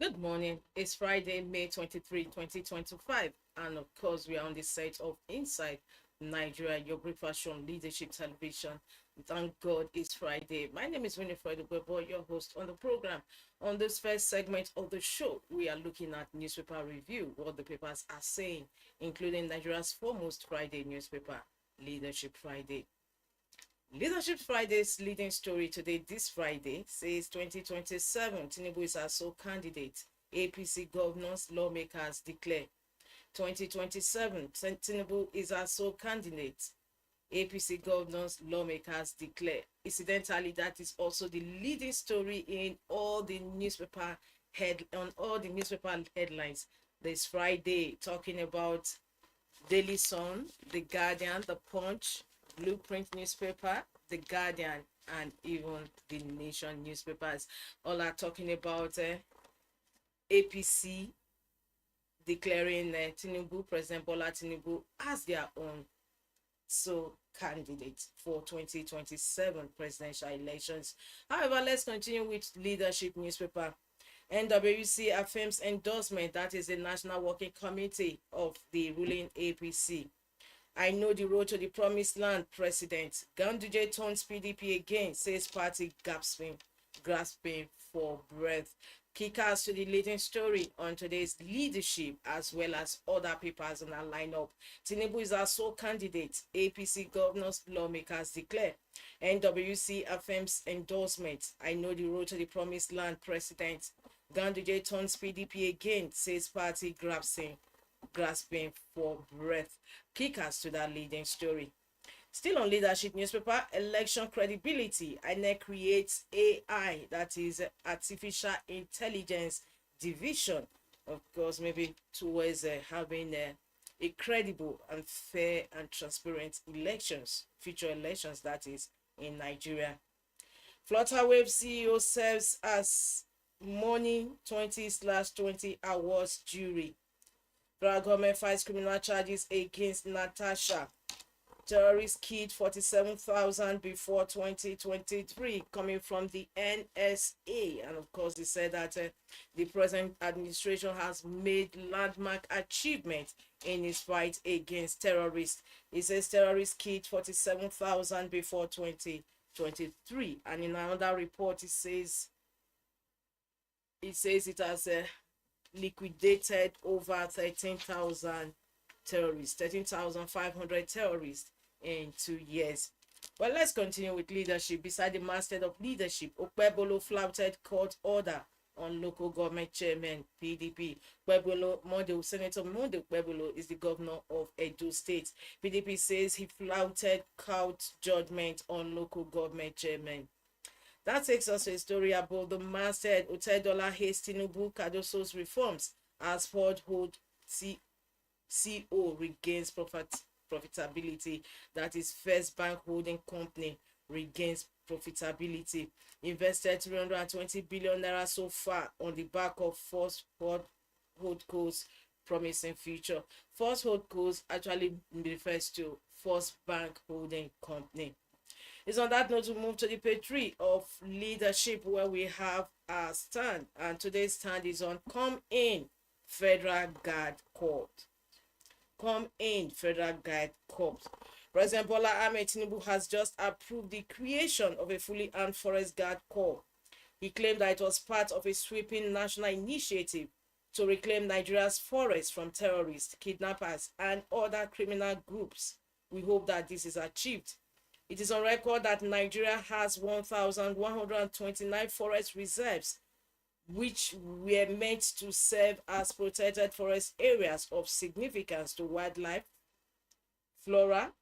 Good morning. It's Friday, May 23, 2025. And of course, we are on the set of Inside Nigeria, your breakfast show on Leadership Television. Thank God it's Friday. My name is Winifred Ubebo, your host on the program. On this first segment of the show, we are looking at newspaper review, what the papers are saying, including Nigeria's foremost Friday newspaper, Leadership Friday. Leadership Friday's leading story today, this Friday, says 2027 Tinubu is our sole candidate. APC governors, lawmakers declare. 2027 Tinubu is our sole candidate. APC governors, lawmakers declare. Incidentally, that is also the leading story in all the newspaper headlines this Friday, talking about Daily Sun, The Guardian, The Punch, Blueprint newspaper, The Guardian, and even The Nation newspapers. All are talking about APC declaring Tinubu, President Bola Tinubu, as their own candidate for 2027 presidential elections. However, let's continue with Leadership newspaper. NWC affirms endorsement, that is the National Working Committee of the ruling APC. I know the road to the promised land, President. Ganduje turns PDP again, says party grasping for breath. Kickers to the leading story on today's Leadership, as well as other papers in our lineup. Tinubu is our sole candidate. APC governors, lawmakers declare. NWC affirms endorsement. I know the road to the promised land, President. Ganduje turns PDP again, says party grasping for breath. Kickers to that leading story. Still on Leadership newspaper, election credibility. INEC creates AI, that is artificial intelligence division. Of course, maybe towards having a credible and fair and transparent future elections, that is, in Nigeria. Flutterwave CEO serves as Money 20/20 awards jury. Federal government files criminal charges against Natasha. Terrorists killed 47,000 before 2023, coming from the NSA. And of course, he said that the present administration has made landmark achievements in its fight against terrorists. He says terrorists killed 47,000 before 2023. And in another report, it says it has liquidated over 13,000 terrorists, 13,500 terrorists in 2 years. Well, let's continue with Leadership. Beside the masthead of Leadership, Okpebholo flouted court order on local government chairman, PDP. Senator Monday Okpebholo is the governor of Edo State. PDP says he flouted court judgment on local government chairman. That takes us to a story about the masthead. Otedola hates Tinubu Cardoso's reforms as Ford hold CO regains profitability. That is, First Bank Holding Company regains profitability. Invested 320 billion naira so far on the back of First Holdco's promising future. First Holdco's actually refers to First Bank Holding Company. It's on that note to move to the page 3 of Leadership, where we have our stand, and today's stand is on Come In Federal Guard Court. Come In Federal Guard Corps. President Bola Ahmed Tinubu has just approved the creation of a fully armed Forest Guard Corps. He claimed that it was part of a sweeping national initiative to reclaim Nigeria's forests from terrorists, kidnappers, and other criminal groups. We hope that this is achieved. It is on record that Nigeria has 1,129 forest reserves, which were meant to serve as protected forest areas of significance to wildlife, flora,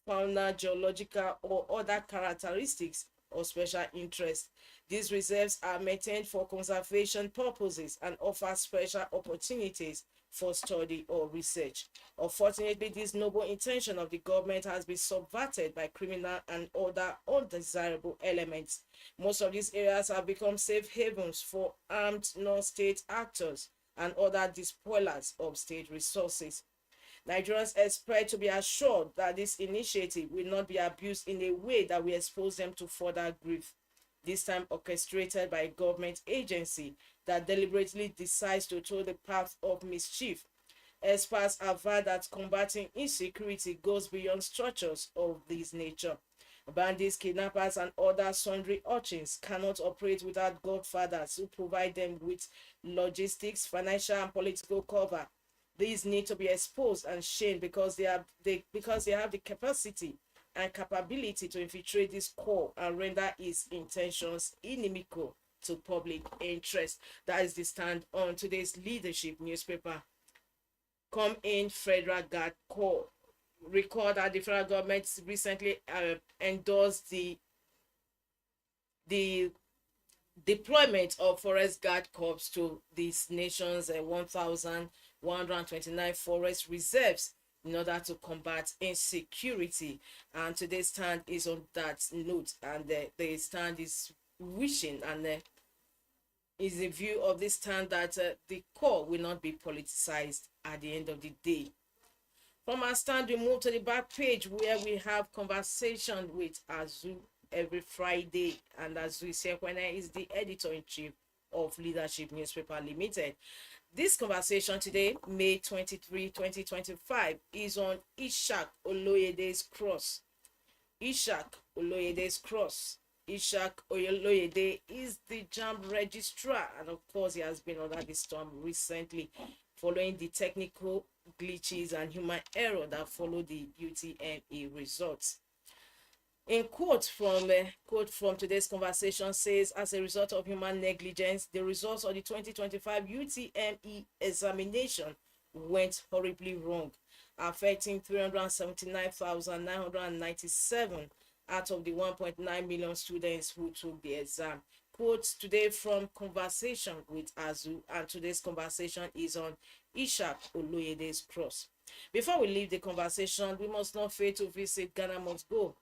fauna, geological, or other characteristics of special interest. These reserves are maintained for conservation purposes and offer special opportunities for study or research. Unfortunately, this noble intention of the government has been subverted by criminal and other undesirable elements. Most of these areas have become safe havens for armed non-state actors and other despoilers of state resources. Nigerians expect to be assured that this initiative will not be abused in a way that will expose them to further grief. this time orchestrated by a government agency that deliberately decides to tow the path of mischief. Experts aver that combating insecurity goes beyond structures of this nature. Bandits, kidnappers, and other sundry urchins cannot operate without godfathers who provide them with logistics, financial, and political cover. These need to be exposed and shamed because they have the capacity and capability to infiltrate this core and render its intentions inimical to public interest. That is the stand on today's leadership newspaper. Come in Federal Guard Corps. Recall that the federal government recently endorsed the deployment of forest guard corps to this nation's 1,129 forest reserves in order to combat insecurity. And today's stand is on that note, and the stand is wishing and is a view of this stand that the Corps will not be politicized at the end of the day. From our stand, we move to the back page where we have conversation with Azu every Friday. And Azu Sekwene is the editor-in-chief of Leadership Newspaper Limited. This conversation today, May 23, 2025, is on Ishak Oloyede's cross. Ishak Oloyede's cross. Ishak Oloyede is the JAMB registrar, and of course he has been under the storm recently following the technical glitches and human error that followed the UTME results. In quote from today's conversation says, as a result of human negligence, the results of the 2025 UTME examination went horribly wrong, affecting 379,997 out of the 1.9 million students who took the exam. Quotes today from conversation with Azu, and today's conversation is on Ishak Oloyede's cross. Before we leave the conversation, we must not fail to visit Ghana Must Go.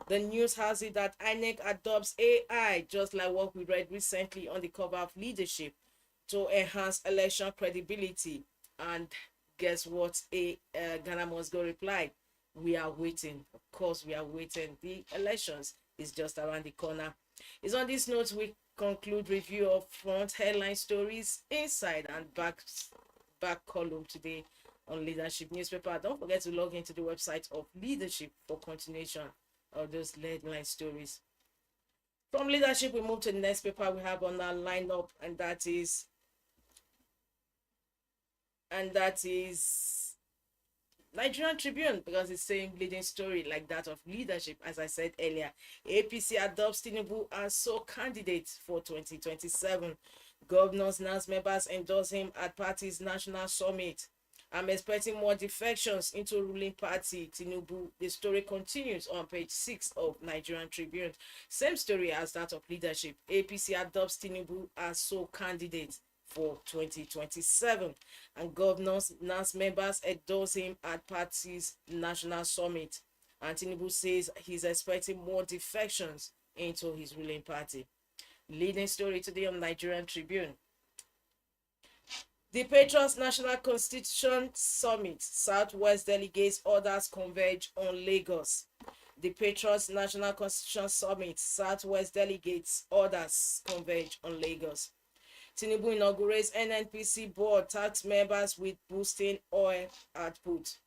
The news has it that INEC adopts AI, just like what we read recently on the cover of Leadership, to enhance election credibility. And guess what? Ghana Must Go replied, we are waiting. Of course, we are waiting. The elections is just around the corner. It's on this note we conclude review of front headline stories, inside and back column today on Leadership Newspaper. Don't forget to log into the website of Leadership for continuation of those headline stories. From Leadership, we move to the next paper we have on our lineup, and that is Nigerian Tribune, because it's saying leading story like that of Leadership. As I said earlier, APC adopts Tinubu as sole candidate for 2027. Governors, NAS members endorse him at party's national summit. I'm expecting more defections into ruling party Tinubu. The story continues on page 6 of Nigerian Tribune. Same story as that of Leadership. APC adopts Tinubu as sole candidate for 2027, and governors, NAS members endorse him at party's national summit. And Tinubu says he's expecting more defections into his ruling party. Leading story today on Nigerian Tribune. The Patriots National Constitution Summit, Southwest delegates orders converge on Lagos. The Patriots National Constitution Summit, Southwest delegates orders converge on Lagos. Tinubu inaugurates NNPC board, tax members with boosting oil output.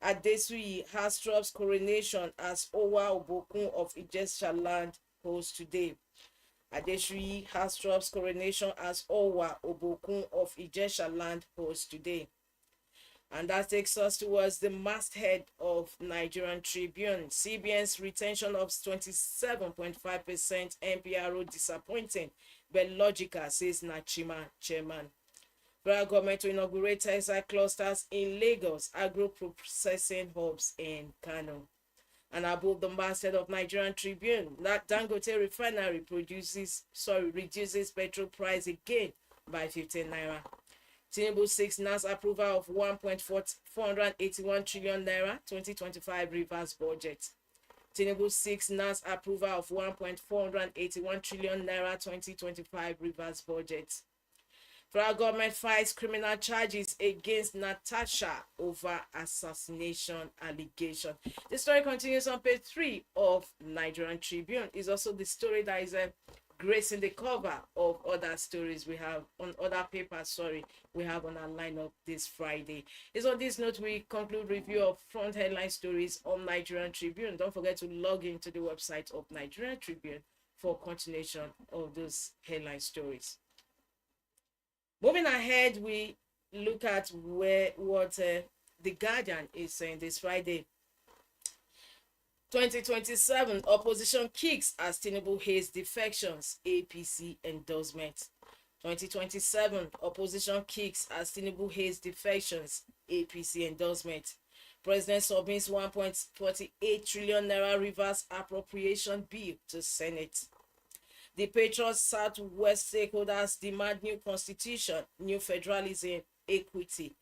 Adesuyi Hastrup's coronation as Owa Obokun of Ijesha land holds today. Adesuyi Hastrup's coronation as Owa Obokun of Ijesha land holds today. And that takes us towards the masthead of Nigerian Tribune. CBN's retention of 27.5% MPRO disappointing, but logical, says Nachima chairman. Federal government to inaugurate textile clusters in Lagos, agro-processing hubs in Kano. And above the masthead of Nigerian Tribune, that Dangote refinery reduces petrol price again by 15 naira. Tinubu seeks NAS approval of 1.481 trillion naira 2025 reverse budget. Tinubu seeks NAS approval of 1.481 trillion naira 2025 reverse budget. Federal government files criminal charges against Natasha over assassination allegation. The story continues on page 3 of Nigerian Tribune. It's also the story that is gracing the cover of other stories we have on other papers, we have on our lineup this Friday. It's on this note we conclude review of front headline stories on Nigerian Tribune. Don't forget to log into the website of Nigerian Tribune for continuation of those headline stories. Moving ahead, we look at what the Guardian is saying this Friday. 2027 opposition kicks as Tinubu hates defections, APC endorsement. 2027 opposition kicks as Tinubu hates defections, APC endorsement. President submits 1.48 trillion naira reverse appropriation bill to Senate. The Patriots Southwest stakeholders demand new constitution, new federalism, equity.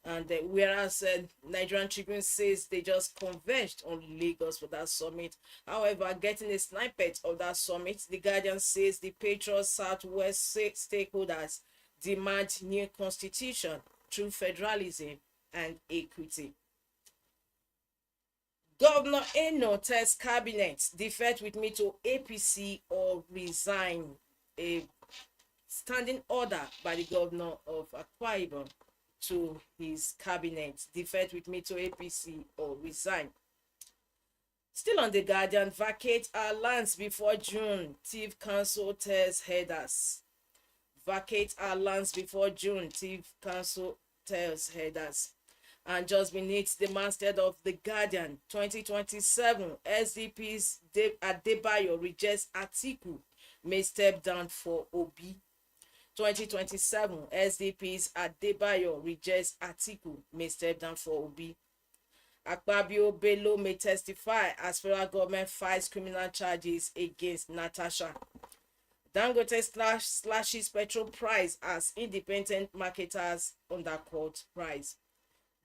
And whereas Nigerian Tribune says they just converged on Lagos for that summit. However, getting a snippet of that summit, the Guardian says the Patriots Southwest stakeholders demand new constitution, true federalism, and equity. Governor Eno tells cabinet, defect with me to APC or resign. A standing order by the governor of Akwa Ibom to his cabinet, defect with me to APC or resign. Still on the Guardian, vacate our lands before June, Thief Council tells headers. Vacate our lands before June, Thief Council tells headers. And just beneath the masthead of the Guardian, 2027 SDP's Adebayo rejects Atiku, may step down for Obi. 2027 SDP's Adebayo rejects Atiku, may step down for Obi. Akpabio Bello may testify as federal government files criminal charges against Natasha. Dangote slashes petrol price as independent marketers undercut price.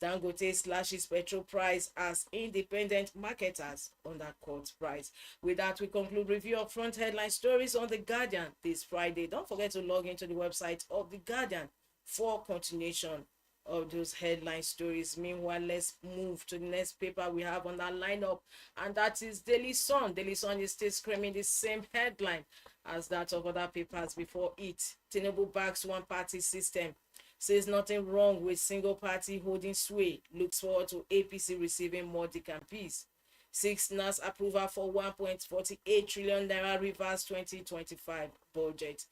Dangote slashes petrol price as independent marketers undercut price. With that, we conclude review of front headline stories on The Guardian this Friday. Don't forget to log into the website of The Guardian for continuation of those headline stories. Meanwhile, let's move to the next paper we have on our lineup, and that is Daily Sun. Daily Sun is still screaming the same headline as that of other papers before it. Tinubu backs one-party system. Says nothing wrong with single party holding sway. Looks forward to APC receiving more decampees. 6 NAS approval for 1.48 trillion naira reverse 2025 budget.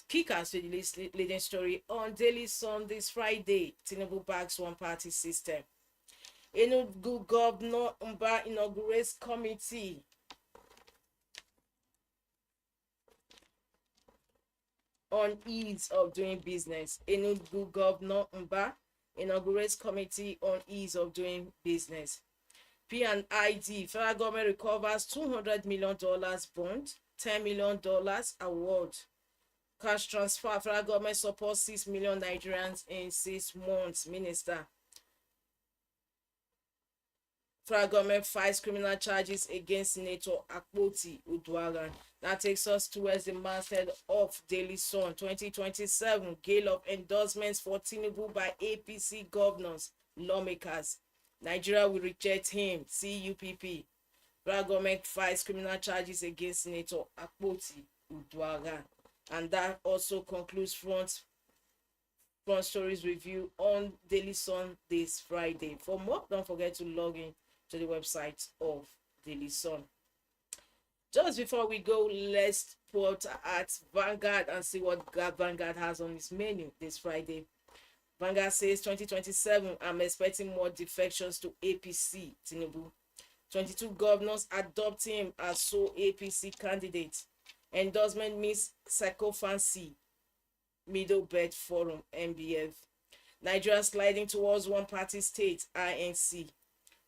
Kickers to the leading story on Daily Sun this Friday. Tinubu backs one party system. Enugu Governor Mba inaugurates committee. On ease of doing business. Enugu Governor Mba inaugurates committee on ease of doing business. P&ID, federal government recovers $200 million bond, $10 million award. Cash transfer, federal government supports 6 million Nigerians in 6 months. Minister. Federal government files criminal charges against Senator Akpoti Uduaghan. That takes us towards the masthead of Daily Sun. 2027 gale of endorsements for Tinubu by APC governors, lawmakers. Nigeria will reject him, CUPP. Federal government files criminal charges against Senator Akpoti Uduaghan. And that also concludes front stories review on Daily Sun this Friday. For more, don't forget to log in to the website of Daily Sun. Just before we go, let's put at Vanguard and see what Vanguard has on its menu this Friday. Vanguard says 2027, I'm expecting more defections to APC, Tinubu. 22 governors adopt him as sole APC candidate. Endorsement means psychophancy. Middle Belt Forum, MBF. Nigeria sliding towards one-party state, INC.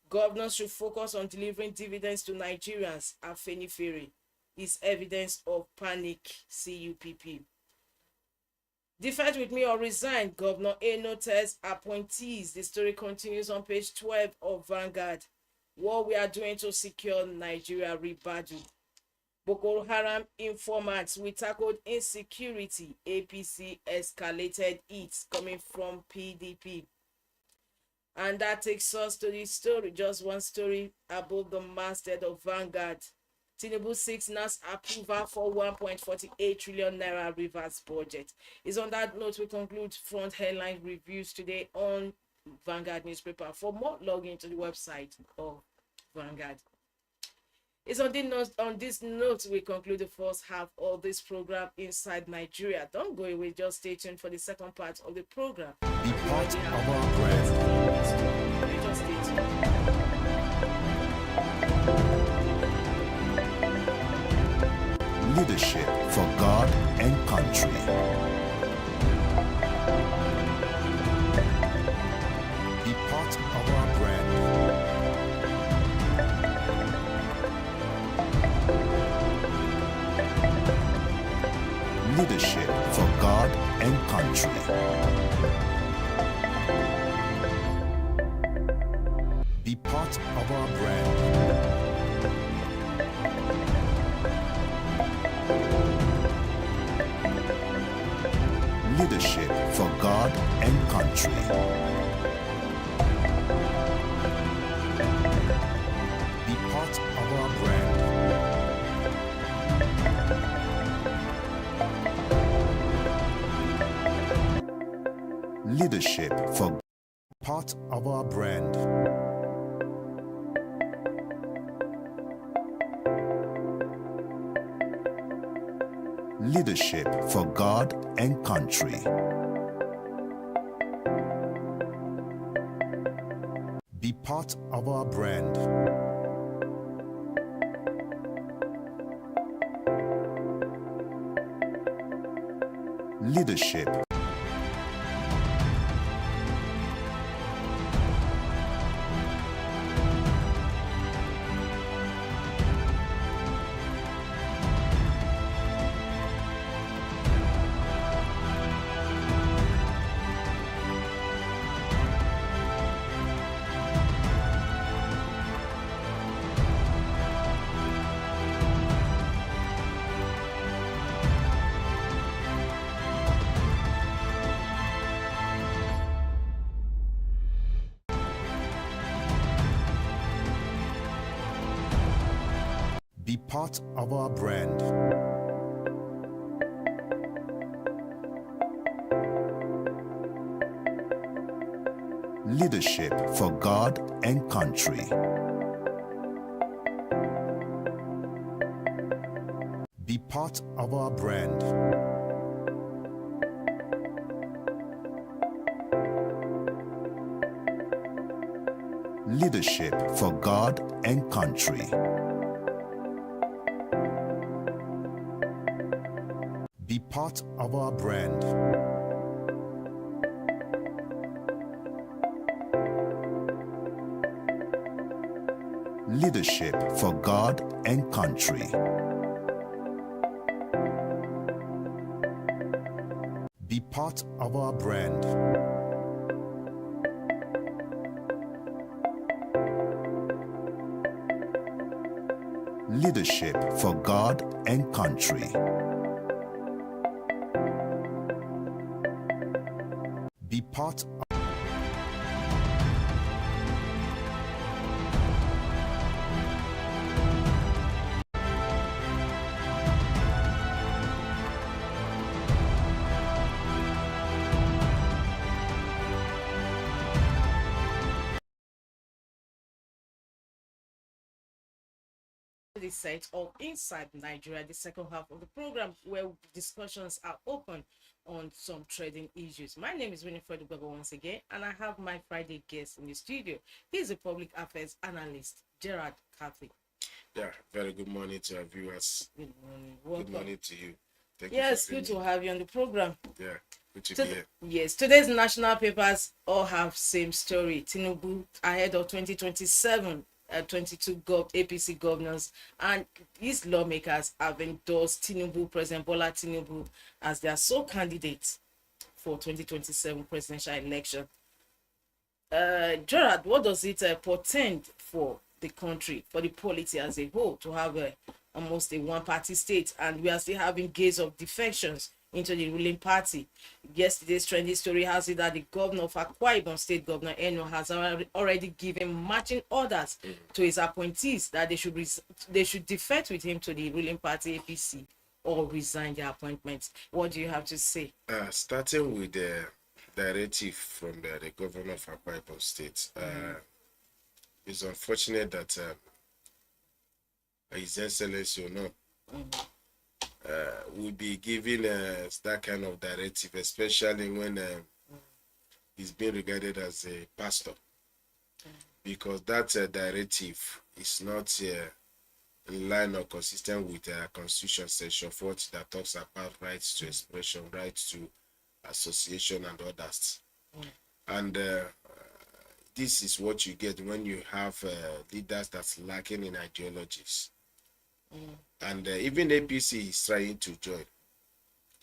Governors should focus on delivering dividends to Nigerians, Afenifere. Is evidence of panic, CUPP. Defect with me or resign, Governor Eno tells appointees. The story continues on page 12 of Vanguard. What we are doing to secure Nigeria, Ribadu. Boko Haram informants, we tackled insecurity. APC escalated it coming from PDP. And that takes us to the story, just one story above the masthead of Vanguard. Tinubu seeks NAS approval for 1.48 trillion naira reverse budget. It's on that note we conclude front headline reviews today on Vanguard newspaper. For more, log into the website of Vanguard. It's on this note we conclude the first half of this program Inside Nigeria. Don't go away, just stay tuned for the second part of the program. Be part of our brand. Just stay tuned. Leadership for God and country. Be part of our brand. Leadership for God and country. Be part of our brand. Leadership for God and country. Be part of our brand. Leadership for part of our brand. Leadership for God and country. Be part of our brand. Leadership. Be part of our brand. Leadership for God and country. Be part of our brand. Leadership for God and country. Be part of our brand. Leadership for God and country. Be part of our brand. Leadership for God and country. Be part of the set of Inside Nigeria, the second half of the program, where discussions are open on some trading issues. My name is Winifred Ubaba once again, and I have my Friday guest in the studio. He's a public affairs analyst, Gerard Cathy. Yeah, very good morning to our viewers. Good morning. Welcome. Good morning to you. Thank Yes, you. good to have you on the program. Yeah, good to be here. Yes, today's national papers all have same story. Tinubu ahead of 2027. 22 APC governors and these lawmakers have endorsed Tinubu, President Bola Tinubu, as their sole candidate for 2027 presidential election. Gerard, what does it portend for the country, for the polity as a whole, to have almost a one-party state, and we are still having gaze of defections into the ruling party. Yesterday's trending story has it that the governor of Akwa Ibom State, Governor Eno, has already given marching orders to his appointees that they should defect with him to the ruling party APC or resign their appointments. What do you have to say? Starting with the directive from the governor of Akwa Ibom State, it's unfortunate that His Excellency, will be giving that kind of directive, especially when he's being regarded as a pastor, because that directive is not in line or consistent with the Constitution section 40 that talks about rights to expression, rights to association, and others. And this is what you get when you have leaders that's lacking in ideologies. And even APC is trying to join.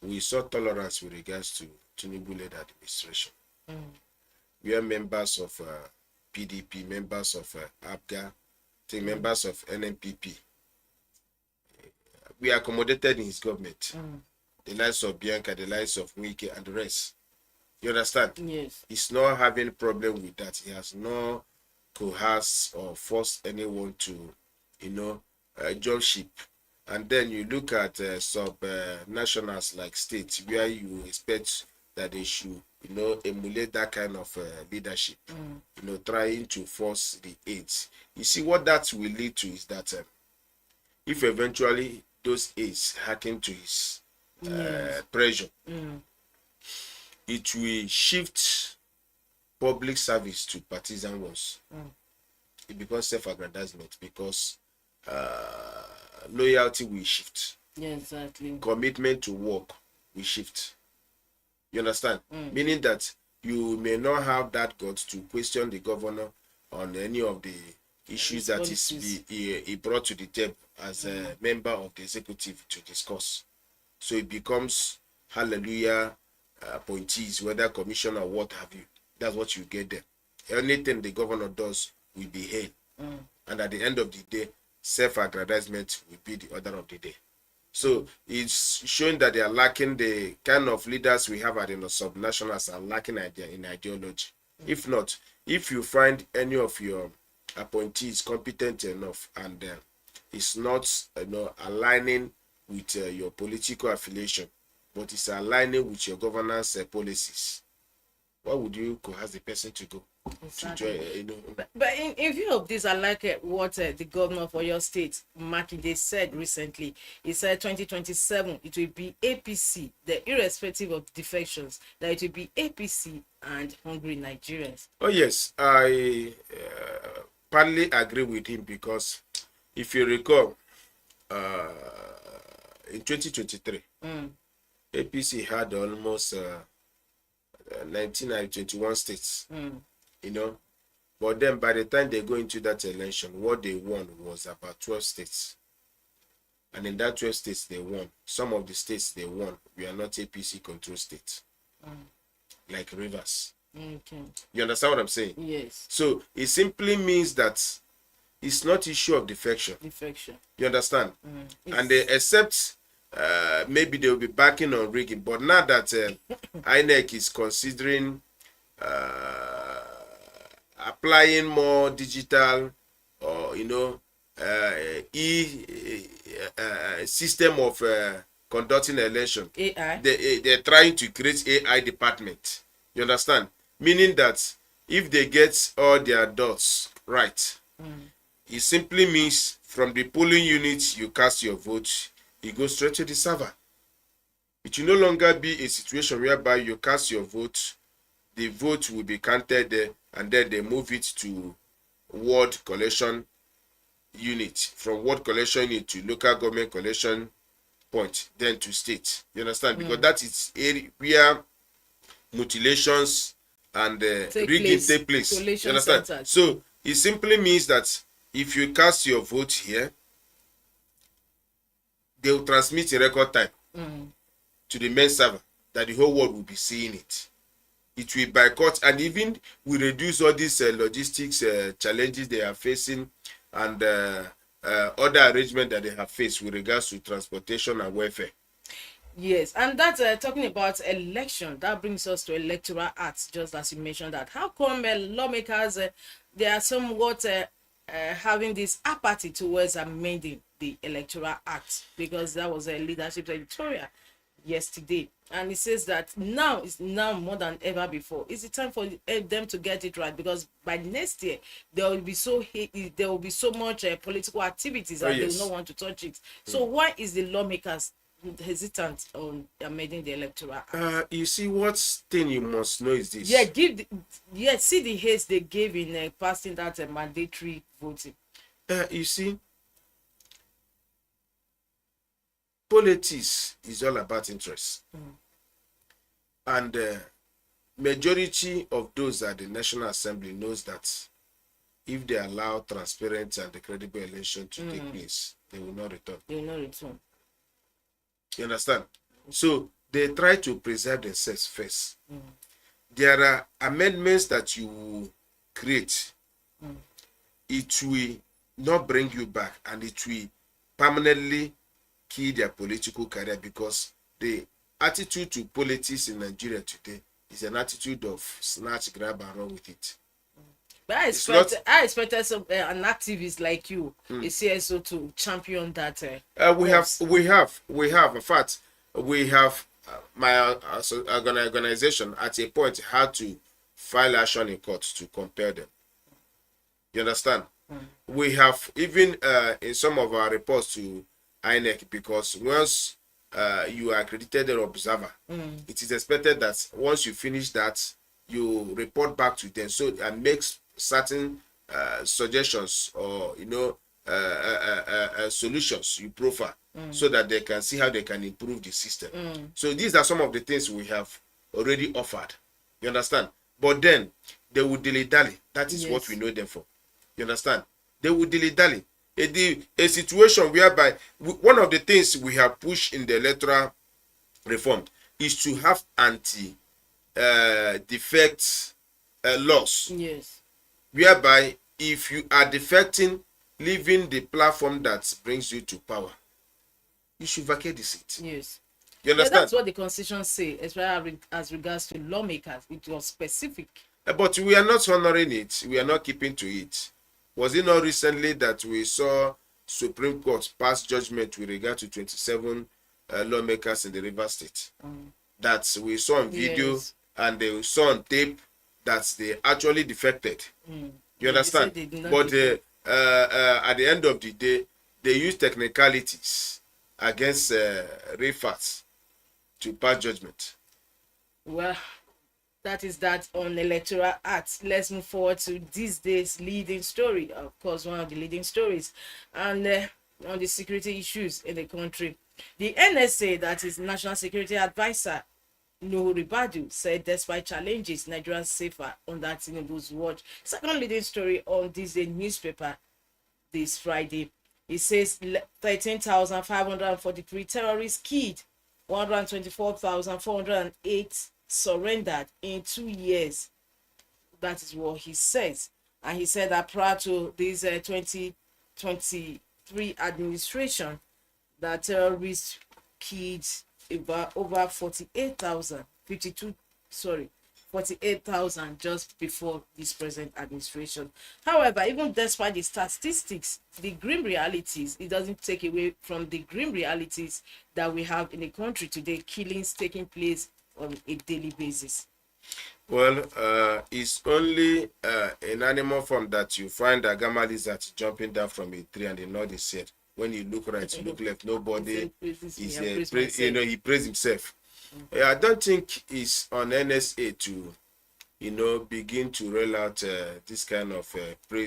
We saw tolerance with regards to Tinubu-led administration. We are members of PDP, members of APGA, members of NNPP. We are accommodated in his government. The likes of Bianca, the likes of Wike, and the rest. You understand? Yes. He's not having a problem with that. He has not coerced or forced anyone to, join ship. And then you look at sub-nationals like states where you expect that they should, emulate that kind of leadership, trying to force the aids. You see, what that will lead to is that if eventually those aids happen to his pressure, it will shift public service to partisan ones. It becomes self-aggrandizement because loyalty will shift. Yeah, exactly. Commitment to work will shift. You understand? Meaning that you may not have that guts to question the governor on any of the issues that he brought to the table as a member of the executive to discuss. So it becomes hallelujah appointees, whether commissioner or what have you. That's what you get there. Anything the governor does will be hailed. And at the end of the day, self-aggrandizement will be the order of the day. So it's showing that they are lacking the kind of leaders we have at the subnationals are lacking in ideology. If not, if you find any of your appointees competent enough and it's not aligning with your political affiliation, but it's aligning with your governance policies, why would you coerce the person to go? Exactly. But in view of this, I like what the governor for your state, Makinde, said recently. He said 2027, it will be APC, irrespective of defections, that it will be APC and hungry Nigerians. Oh, yes. I partly agree with him because if you recall, in 2023, APC had almost 19 or 21 states. But then by the time they go into that election, what they won was about 12 states. And in that 12 states they won, some of the states they won were not APC control states, like Rivers. Okay. You understand what I'm saying? Yes. So it simply means that it's not issue of defection. You understand? And they accept maybe they will be backing on rigging, but now that INEC is considering applying more digital or system of conducting election, AI. They're trying to create AI department. You understand? Meaning that if they get all their dots right, it simply means from the polling unit you cast your vote, it goes straight to the server. It will no longer be a situation whereby you cast your vote, the vote will be counted there, and then they move it to ward collection unit, from ward collection unit to local government collection point, then to state. You understand? Because that is area where mutilations and rigging take place. You understand? Centers. So it simply means that if you cast your vote here, they will transmit in record time to the main server that the whole world will be seeing it. It will boycott and even will reduce all these logistics challenges they are facing and other arrangement that they have faced with regards to transportation and welfare. Yes, and that's talking about election. That brings us to electoral acts, just as you mentioned that. How come lawmakers, they are somewhat having this apathy towards amending the electoral act? Because that was a leadership editorial yesterday. And it says that now is now more than ever before. It's the time for them to get it right, because by next year there will be there will be so much political activities that they will not want to touch it. So why is the lawmakers hesitant on amending the electoral act? You see, what thing you must know is this. See the haste they gave in passing that mandatory voting. You see, politics is all about interest. And majority of those at the National Assembly knows that if they allow transparent and credible election to take place, they will not return. They will not return. You understand? So they try to preserve themselves first. There are amendments that you create. It will not bring you back, and it will permanently kill their political career, because the attitude to politics in Nigeria today is an attitude of snatch, grab, and run with it. But I expected some an activist like you, a CSO, to champion that. We have. In fact, we have my organization at a point had to file action in court to compel them. You understand? We have even in some of our reports to INEC, because once you are accredited an observer, it is expected that once you finish that, you report back to them, so and makes certain suggestions or solutions you profile, so that they can see how they can improve the system. So these are some of the things we have already offered. You understand? But then they will dilly-dally. That is what we know them for. You understand? They will dilly-dally. A situation whereby one of the things we have pushed in the electoral reform is to have anti-defect laws. Yes. Whereby if you are defecting, leaving the platform that brings you to power, you should vacate the seat. Yes. You understand? That's what the constitution says, especially as regards to lawmakers. It was specific. But we are not honoring it. We are not keeping to it. Was it not recently that we saw Supreme Court pass judgment with regard to 27 lawmakers in the River State? That we saw on video and they saw on tape that they actually defected. You understand? But at the end of the day, they use technicalities against refats to pass judgment. Well, that is that on electoral acts. Let's move forward to this day's leading story. Of course, one of the leading stories, and on the security issues in the country. The NSA, that is National Security Advisor Nuhu Ribadu, said despite challenges, Nigeria is safer under Tinubu's watch. Second leading story on this day newspaper this Friday. It says 13,543 terrorists killed, 124,408 surrendered in 2 years. That is what he says. And he said that prior to this 2023 administration, that terrorists killed over 48,000 just before this present administration. However, even despite the statistics, the grim realities, it doesn't take away from the grim realities that we have in the country today, killings taking place on a daily basis. Well, it's only in animal form that you find a gamma lizard jumping down from a tree and the Lord is said. When you look right, you look left, nobody is he praised himself. I don't think it's on NSA to, begin to roll out this kind of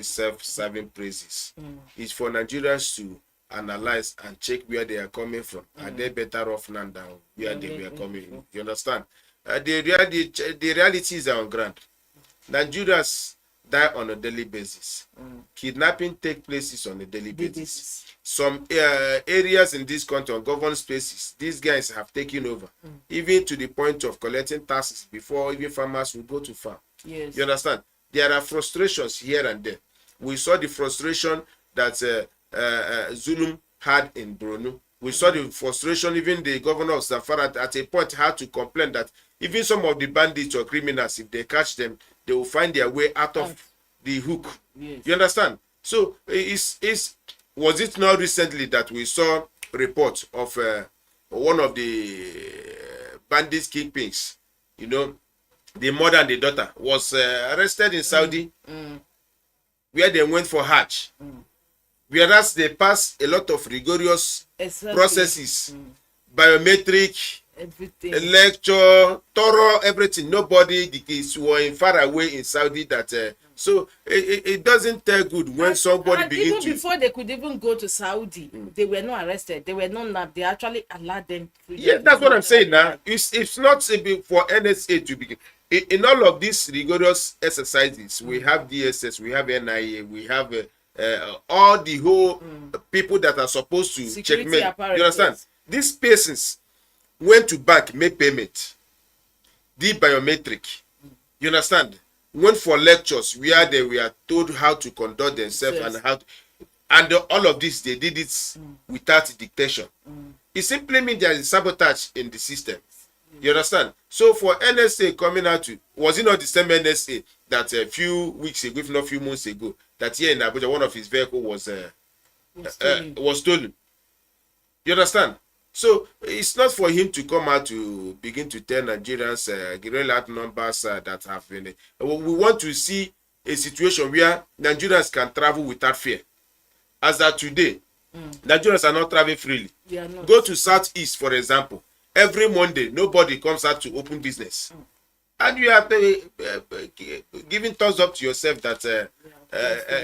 self-serving praises. It's for Nigerians to analyze and check where they are coming from. Are they better off now than where they were coming from? You understand? The realities are on ground. Nigerians die on a daily basis. Kidnapping take places on a daily basis. Some areas in this country, on government spaces, these guys have taken over, even to the point of collecting taxes before even farmers will go to farm. Yes. You understand? There are frustrations here and there. We saw the frustration that Zulum had in Borno. We saw the frustration. Even the governor of Zamfara at a point had to complain that even some of the bandits or criminals, if they catch them, they will find their way out of the hook. Yes. You understand? So was it not recently that we saw reports of one of the bandits kingpins, you know, the mother and the daughter was arrested in Saudi, where they went for Hajj, whereas they passed a lot of rigorous processes, biometric, everything, lecture, thorough, everything. Nobody, the kids were far away in Saudi that so it doesn't tell good when somebody begins even to. before they could even go to Saudi, they were not arrested, they were not nabbed, they actually allowed them to. Yeah, that's what I'm saying now. It's not for NSA to begin. In all of these rigorous exercises, we have DSS, we have NIA, we have all the whole people that are supposed to Security checkmate. apparatus. You understand? These persons went to bank, make payment, did biometric. You understand? Went for lectures where they were told how to conduct themselves and how to, and all of this they did it without dictation. It simply means there is sabotage in the system. You understand? So for NSA coming out to, was it not the same NSA that a few weeks ago, if not a few months ago, that here in Abuja one of his vehicles was stolen? You understand? So it's not for him to come out to begin to tell Nigerians real large numbers that have been. We want to see a situation where Nigerians can travel without fear. As that today, Nigerians are not traveling freely. Not. Go to Southeast, for example. Every Monday, nobody comes out to open business. And you are giving thumbs up to yourself that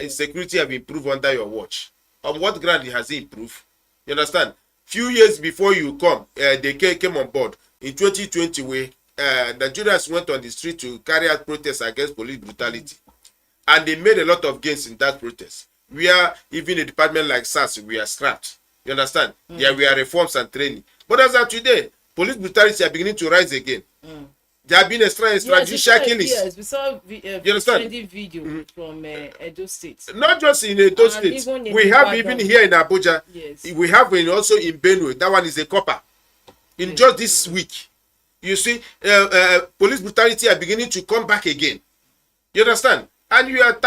security have improved under your watch. On what ground has it improved? You understand? Few years before you come, they came on board. In 2020, Nigerians went on the street to carry out protests against police brutality. And they made a lot of gains in that protest. Where even a department like SARS, we are scrapped. You understand? There were reforms and training. But as of today, police brutality are beginning to rise again. There have been extrajudicial killings. Yes, we saw you understand? Video from Edo State. Not just in Edo State. We have even here in Abuja. Yes. We have also in Benue. That one is a copper. In just this week, you see, police brutality are beginning to come back again. You understand? And you are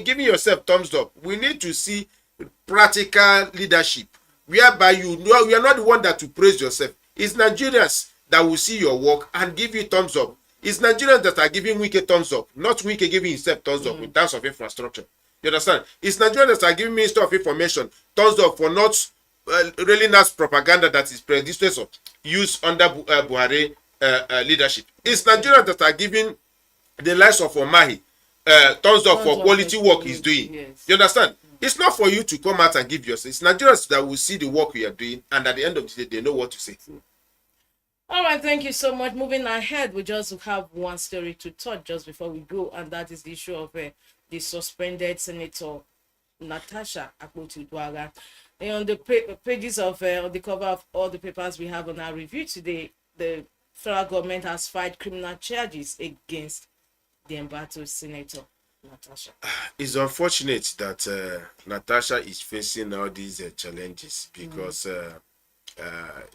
giving yourself thumbs up. We need to see practical leadership, whereby you are not the one that to praise yourself. It's Nigerians that will see your work and give you thumbs up. It's Nigerians that are giving Wike thumbs up, not Wike giving himself thumbs up in terms of infrastructure. You understand? It's Nigerians that are giving Minister of Information thumbs up for not really nice propaganda that is predecessor used under Buhari leadership. It's Nigerians that are giving the likes of Omahi thumbs up for quality work he's doing. Yes. You understand? It's not for you to come out and give yourself. It's Nigerians that will see the work we are doing, and at the end of the day, they know what to say. All right, thank you so much. Moving ahead, we just have one story to touch just before we go, and that is the issue of the suspended Senator Natasha Akpoti-Uduaghan. On the pages of on the cover of all the papers we have on our review today, the federal government has filed criminal charges against the embattled Senator Natasha. It's unfortunate that Natasha is facing all these challenges because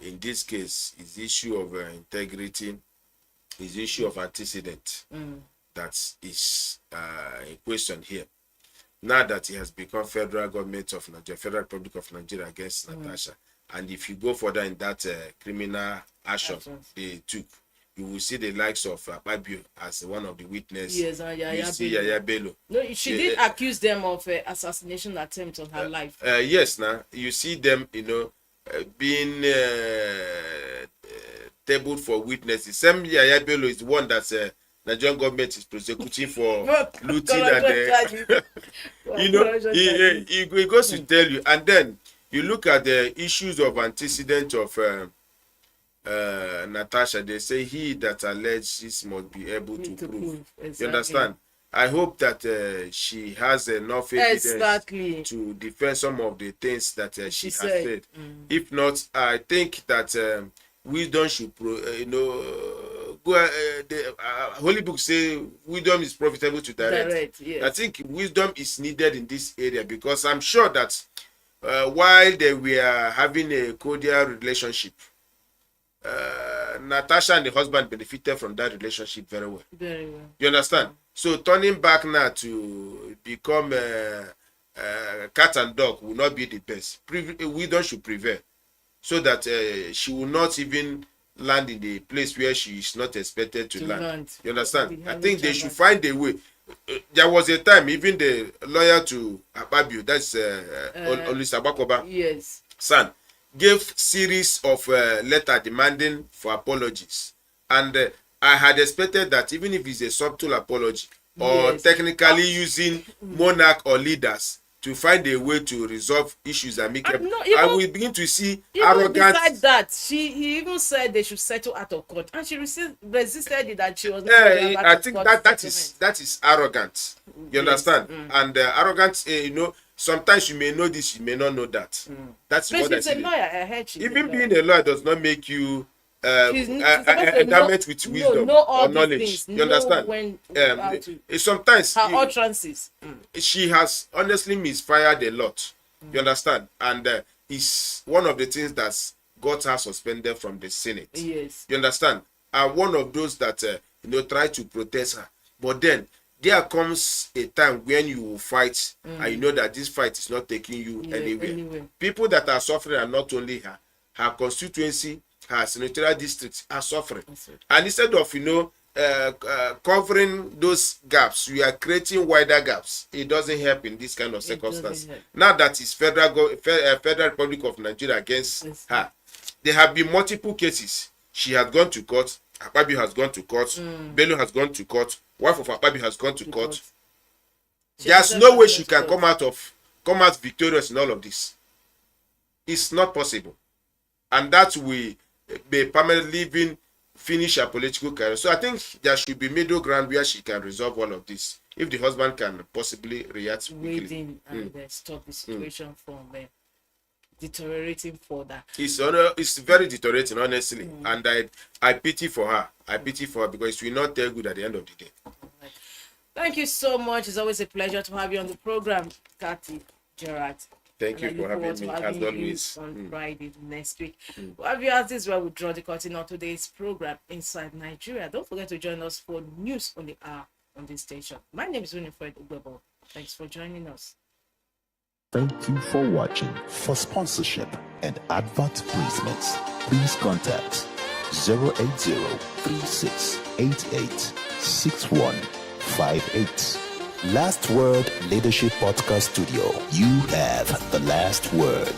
in this case, it's the issue of integrity, it's the issue of antecedent that is in question here. Now that it has become federal government of Nigeria, Federal Republic of Nigeria against Natasha, and if you go further in that criminal action they took, you will see the likes of Babio as one of the witnesses. Yes, and you see Yaya Bello. No, she did accuse them of assassination attempt on her life. Yes, now you see them, being tabled for witnesses. Same Yaya Bello is the one that Nigerian government is prosecuting for looting and he goes to tell you. And then you look at the issues of antecedent of Natasha. They say he that alleges must be able to prove. Exactly. You understand? I hope that she has enough evidence to defend some of the things that she has said. If not, I think that wisdom should, the Holy Book say wisdom is profitable to direct. Yes. I think wisdom is needed in this area because I'm sure that while they were having a cordial relationship, Natasha and the husband benefited from that relationship very well. Very well. You understand? So turning back now to become cat and dog will not be the best. Wisdom should prevail, so that she will not even land in the place where she is not expected to land. You understand? I think they should find a way. There was a time, even the lawyer to Akpabio, that's Olusegun, yes, son, gave series of letter demanding for apologies, and I had expected that even if it's a subtle apology or technically using monarch or leaders to find a way to resolve issues amicably, I will begin to see arrogance. Besides that, he even said they should settle out of court, and she resisted it, that she was not I think that is arrogant. You understand? And arrogance, sometimes you may know this, you may not know that. That's but what I she's a lawyer. I heard she's even a lawyer. being a lawyer does not make you endowment with wisdom or knowledge. You understand? Sometimes her utterances. She has honestly misfired a lot. You understand? And it's one of the things that got her suspended from the Senate. Yes. You understand? And one of those that try to protest her, but then there comes a time when you will fight, and you know that this fight is not taking you anywhere. People that are suffering are not only her constituency, her senatorial districts are suffering. And instead of covering those gaps, we are creating wider gaps. It doesn't help in this kind of circumstance. Now that is Federal Republic of Nigeria against her, there have been multiple cases. She has gone to court. Akpabio has gone to court. Bello has gone to court. Wife of Akpabio has gone to court. There's no way she can come out victorious in all of this. It's not possible, and that will be permanently even finish her political career. So I think there should be middle ground where she can resolve all of this. If the husband can possibly react quickly and stop the situation from deteriorating further. It's very deteriorating, honestly, and I pity for her. I pity for her because it will not tell good at the end of the day. Right. Thank you so much. It's always a pleasure to have you on the program, Kathy Gerard. Thank you for having me, as always. On Friday next week. Well, viewers, this is where we draw the curtain on today's program, Inside Nigeria. Don't forget to join us for news on the hour on this station. My name is Winifred Ugbebo. Thanks for joining us. Thank you for watching. For sponsorship and advert placements, please contact 080-3688-6158. Last Word Leadership Podcast Studio. You have the last word.